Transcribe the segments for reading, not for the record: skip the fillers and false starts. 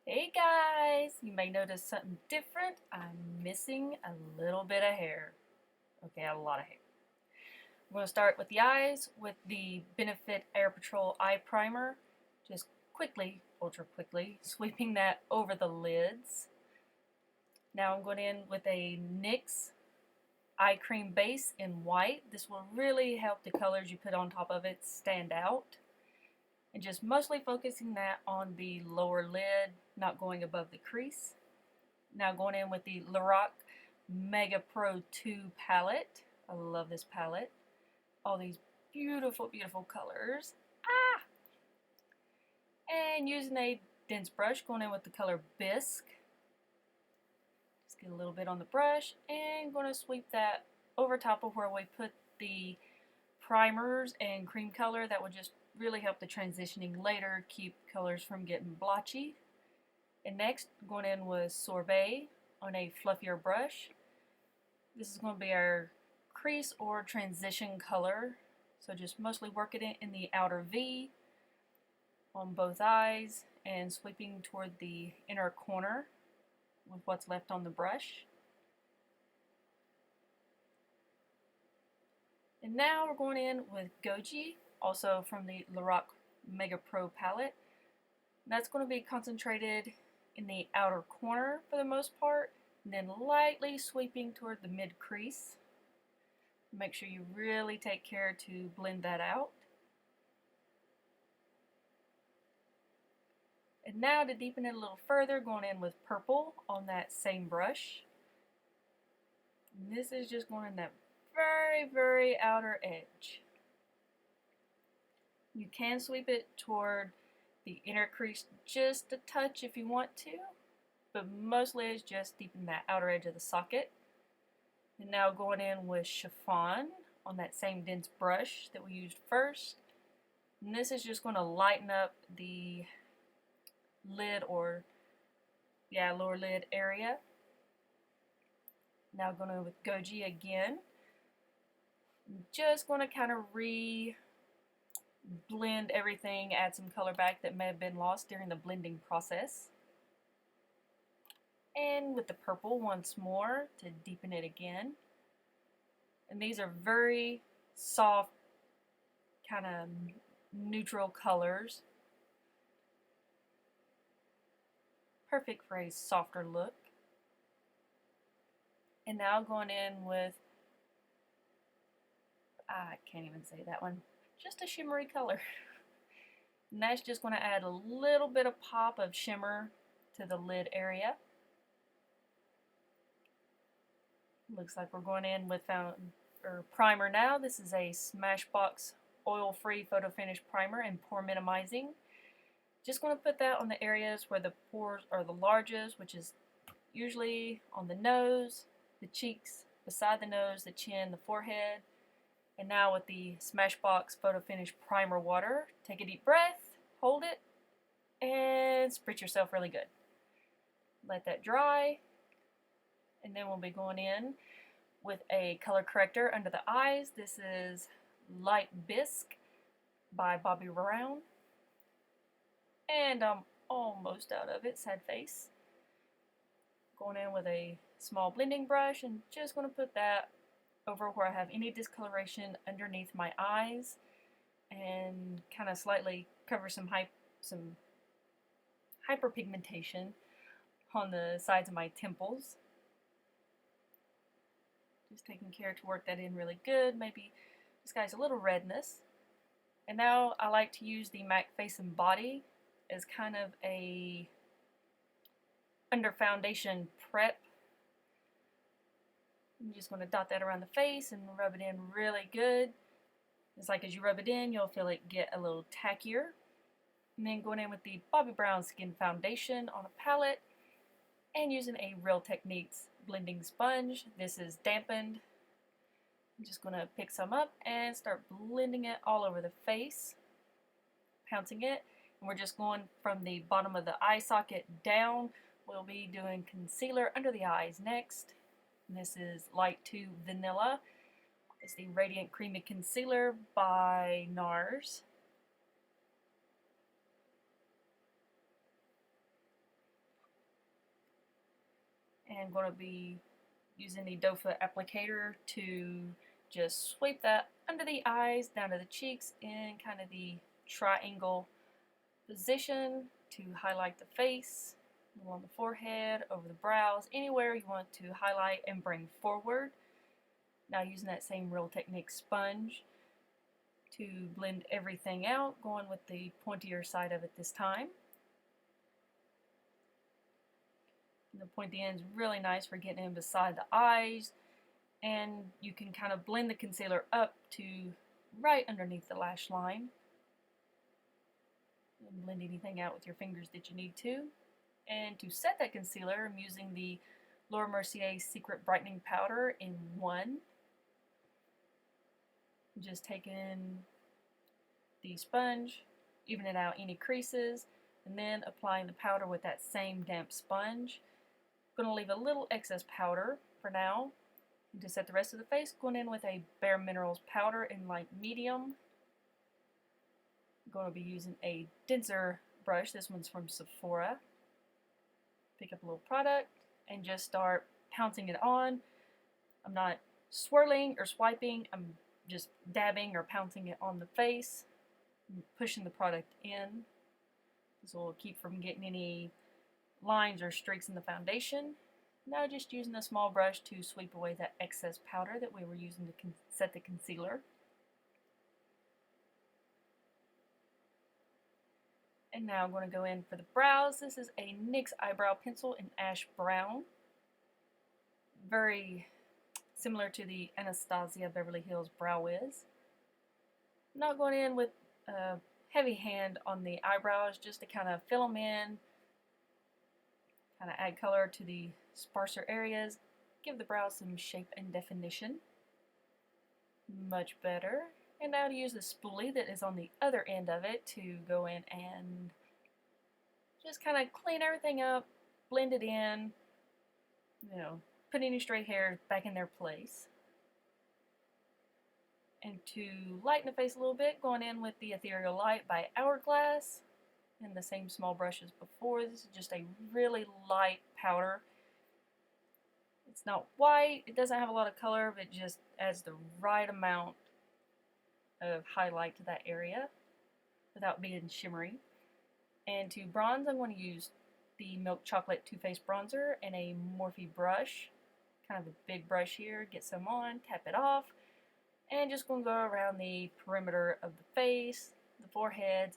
Hey guys, you may notice something different. I'm missing a little bit of hair. Okay, a lot of hair. I'm going to start with the eyes with the Benefit Air Patrol Eye Primer. Just quickly, ultra quickly, sweeping that over the lids. Now I'm going in with a NYX eye cream base in white. This will really help the colors you put on top of it stand out. And just mostly focusing that on the lower lid, not going above the crease. Now going in with the Lorac Mega Pro 2 palette. I love this palette. All these beautiful, beautiful colors. And using a dense brush, going in with the color Bisque. Just get a little bit on the brush and going to sweep that over top of where we put the primers and cream color. That would just really help the transitioning later, keep colors from getting blotchy. And next, going in with Sorbet on a fluffier brush. This is going to be our crease or transition color. So just mostly working it in the outer V on both eyes and sweeping toward the inner corner with what's left on the brush. And now we're going in with Goji, also from the Lorac Mega Pro palette. That's going to be concentrated in the outer corner for the most part, and then lightly sweeping toward the mid crease. Make sure you really take care to blend that out. And now to deepen it a little further, going in with purple on that same brush. And this is just going in that very, very outer edge. You can sweep it toward the inner crease just a touch if you want to, but mostly it's just deepen that outer edge of the socket. And now going in with chiffon on that same dense brush that we used first. And this is just going to lighten up the lid or lower lid area. Now going in with Goji again. I'm just going to kind of blend everything, add some color back that may have been lost during the blending process. And with the purple once more to deepen it again. And these are very soft, kind of neutral colors. Perfect for a softer look. And now going in with, I can't even say that one, just a shimmery color. And that's just going to add a little bit of pop of shimmer to the lid area. Looks like we're going in with primer now. This is a Smashbox oil-free photo finish primer and pore minimizing. Just going to put that on the areas where the pores are the largest, which is usually on the nose, the cheeks, beside the nose, the chin, the forehead. And now with the Smashbox Photo Finish Primer Water, take a deep breath, hold it, and spritz yourself really good. Let that dry, and then we'll be going in with a color corrector under the eyes. This is Light Bisque by Bobbi. And I'm almost out of it, sad face. Going in with a small blending brush and just going to put that over where I have any discoloration underneath my eyes and kind of slightly cover some hyperpigmentation on the sides of my temples. Just taking care to work that in really good. Maybe this guy's a little redness. And now I like to use the MAC Face and Body as kind of a under foundation prep. I'm just going to dot that around the face and rub it in really good. It's like as you rub it in, you'll feel it get a little tackier. And then going in with the Bobbi Brown Skin Foundation on a palette and using a Real Techniques blending sponge. This is dampened. I'm just going to pick some up and start blending it all over the face, pouncing it. And we're just going from the bottom of the eye socket down. We'll be doing concealer under the eyes next. And this is Light 2 Vanilla. It's the Radiant Creamy Concealer by NARS. And going to be using the doe foot applicator to just sweep that under the eyes, down to the cheeks in kind of the triangle position to highlight the face, on the forehead, over the brows, anywhere you want to highlight and bring forward. Now using that same Real Technique sponge to blend everything out, going with the pointier side of it this time. The pointy end is really nice for getting in beside the eyes, and you can kind of blend the concealer up to right underneath the lash line. And blend anything out with your fingers that you need to. And to set that concealer, I'm using the Laura Mercier Secret Brightening Powder in 1. Just taking the sponge, evening out any creases, and then applying the powder with that same damp sponge. I'm going to leave a little excess powder for now. And to set the rest of the face, going in with a BareMinerals powder in light medium. I'm going to be using a denser brush. This one's from Sephora. Pick up a little product and just start pouncing it on. I'm not swirling or swiping. I'm just dabbing or pouncing it on the face. I'm pushing the product in. This will keep from getting any lines or streaks in the foundation. Now just using a small brush to sweep away that excess powder that we were using to set the concealer. And now I'm going to go in for the brows. This is a NYX eyebrow pencil in ash brown. Very similar to the Anastasia Beverly Hills Brow Wiz. I'm not going in with a heavy hand on the eyebrows, just to kind of fill them in, kind of add color to the sparser areas, give the brows some shape and definition. Much better. And now to use the spoolie that is on the other end of it to go in and just kind of clean everything up, blend it in, put any stray hairs back in their place. And to lighten the face a little bit, going in with the Ethereal Light by Hourglass and the same small brush as before. This is just a really light powder. It's not white, it doesn't have a lot of color, but it just adds the right amount of highlight to that area without being shimmery. And to bronze, I'm going to use the Milk Chocolate Too Faced Bronzer and a Morphe brush, kind of a big brush here. Get some on, tap it off, and just going to go around the perimeter of the face, the forehead,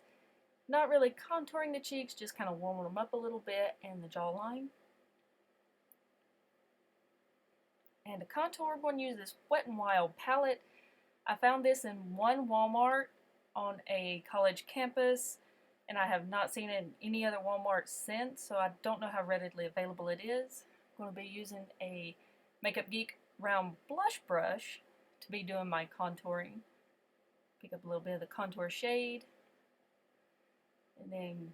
not really contouring the cheeks, just kind of warming them up a little bit, and the jawline. And to contour, I'm going to use this Wet n Wild palette. I found this in one Walmart on a college campus, and I have not seen it in any other Walmart since, so I don't know how readily available it is. I'm going to be using a Makeup Geek round blush brush to be doing my contouring. Pick up a little bit of the contour shade, and then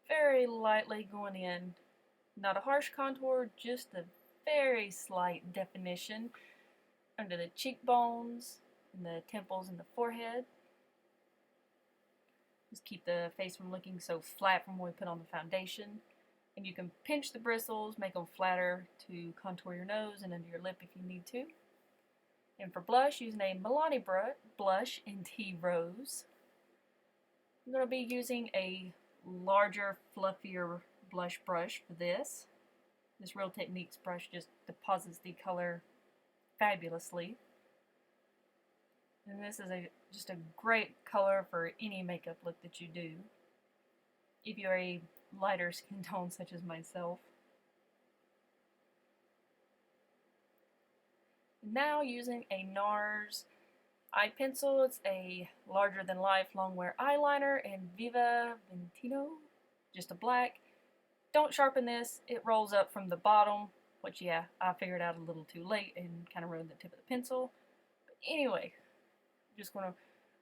very lightly going in, not a harsh contour, just a very slight definition under the cheekbones, and the temples and the forehead. Just keep the face from looking so flat from when we put on the foundation. And you can pinch the bristles, make them flatter to contour your nose and under your lip if you need to. And for blush, using a Milani blush in Tea Rose. I'm going to be using a larger, fluffier blush brush for this. This Real Techniques brush just deposits the color fabulously. And this is just a great color for any makeup look that you do, if you're a lighter skin tone such as myself. Now using a NARS eye pencil, it's a larger than life long wear eyeliner in Viva Ventino, just a black. Don't sharpen this, it rolls up from the bottom, which yeah, I figured out a little too late and kind of ruined the tip of the pencil. But anyway, just going to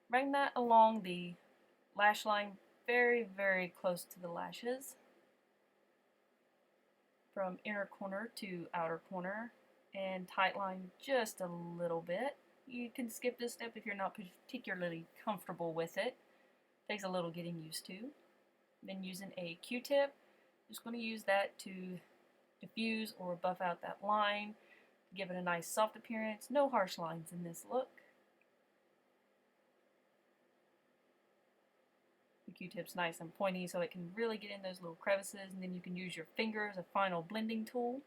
bring that along the lash line very, very close to the lashes, from inner corner to outer corner, and tight line just a little bit. You can skip this step if you're not particularly comfortable with it. Takes a little getting used to. Then using a Q-tip, just going to use that to diffuse or buff out that line, give it a nice soft appearance. No harsh lines in this look. The Q-tip's nice and pointy so it can really get in those little crevices, and then you can use your finger as a final blending tool.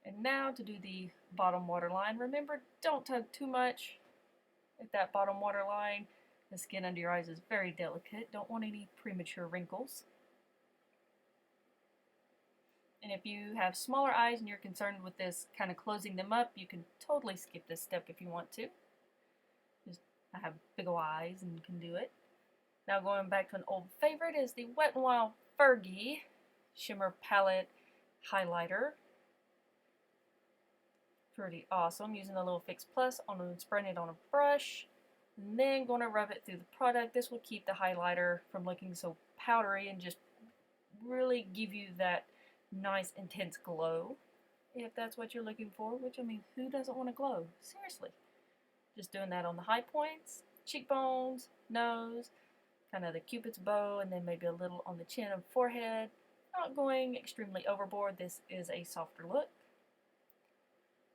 And now to do the bottom waterline. Remember, don't tug too much at that bottom waterline. The skin under your eyes is very delicate. Don't want any premature wrinkles. And if you have smaller eyes and you're concerned with this kind of closing them up, you can totally skip this step if you want to. I have big ol' eyes and can do it. Now going back to an old favorite is the Wet n Wild Fergie Shimmer Palette Highlighter. Pretty awesome. Using the little Fix Plus on and spreading it on a brush. And then going to rub it through the product. This will keep the highlighter from looking so powdery and just really give you that nice intense glow. If that's what you're looking for, which I mean, who doesn't want to glow? Seriously. Just doing that on the high points, cheekbones, nose, kind of the cupid's bow, and then maybe a little on the chin and forehead. Not going extremely overboard. This is a softer look.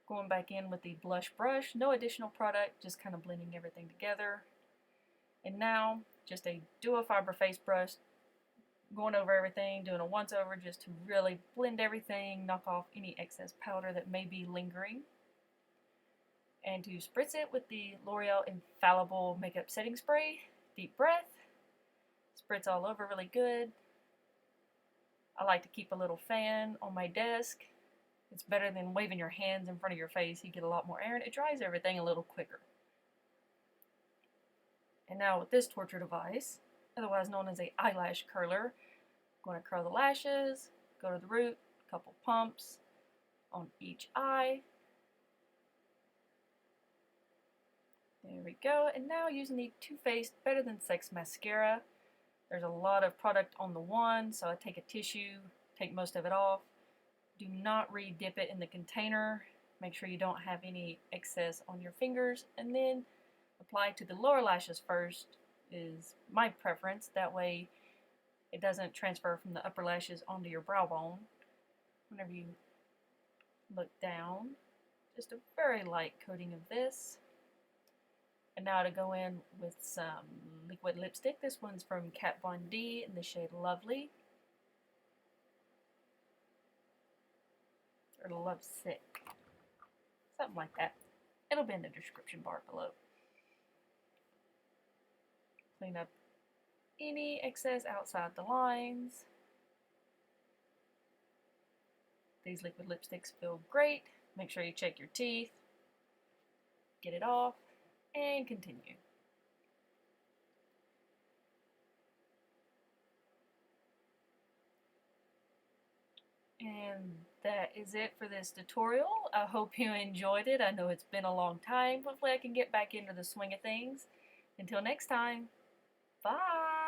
Going back in with the blush brush, no additional product, just kind of blending everything together. And now, just a duo fiber face brush, going over everything, doing a once over just to really blend everything, knock off any excess powder that may be lingering. And to spritz it with the L'Oreal Infallible Makeup Setting Spray. Deep breath. Spritz all over really good. I like to keep a little fan on my desk. It's better than waving your hands in front of your face. You get a lot more air and it dries everything a little quicker. And now with this torture device, otherwise known as a eyelash curler, I'm going to curl the lashes, go to the root, a couple pumps on each eye. There we go. And now using the Too Faced Better Than Sex mascara. There's a lot of product on the wand, so I take a tissue, take most of it off. Do not re-dip it in the container. Make sure you don't have any excess on your fingers, and then apply to the lower lashes first is my preference. That way it doesn't transfer from the upper lashes onto your brow bone. Whenever you look down, just a very light coating of this. And now to go in with some liquid lipstick. This one's from Kat Von D in the shade Lovely. Or Lovesick. Something like that. It'll be in the description bar below. Clean up any excess outside the lines. These liquid lipsticks feel great. Make sure you check your teeth. Get it off. And continue. And that is it for this tutorial. I hope you enjoyed it. I know it's been a long time. Hopefully I can get back into the swing of things. Until next time, bye!